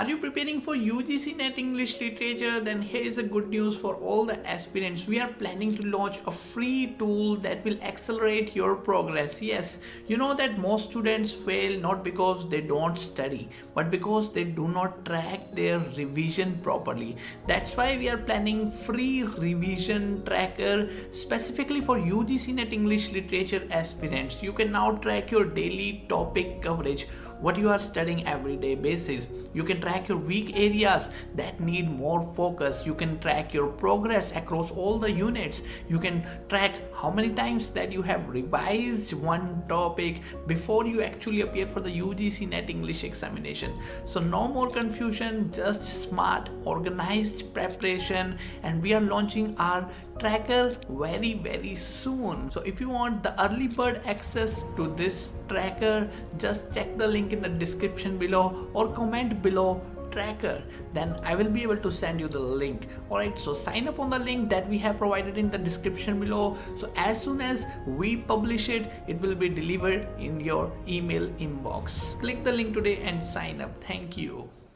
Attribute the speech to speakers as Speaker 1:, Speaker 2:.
Speaker 1: Are you preparing for UGC Net English Literature? Then here is a good news for all the aspirants. We are planning to launch a free tool that will accelerate your progress. Yes, you know that most students fail not because they don't study, but because they do not track their revision properly. That's why we are planning free revision tracker specifically for UGC Net English Literature aspirants. You can now track your daily topic coverage, what you are studying everyday basis. You can track your weak areas that need more focus. You can track your progress across all the units. You can track how many times that you have revised one topic before you actually appear for the UGC Net English examination. So no more confusion, just smart organized preparation, and we are launching our tracker very soon. So if you want the early bird access to this tracker, just check the link in the description below or comment below tracker, then I will be able to send you the link. Alright, so sign up on the link that we have provided in the description below. So as soon as we publish it, it will be delivered in your email inbox. Click the link today and sign up. Thank you.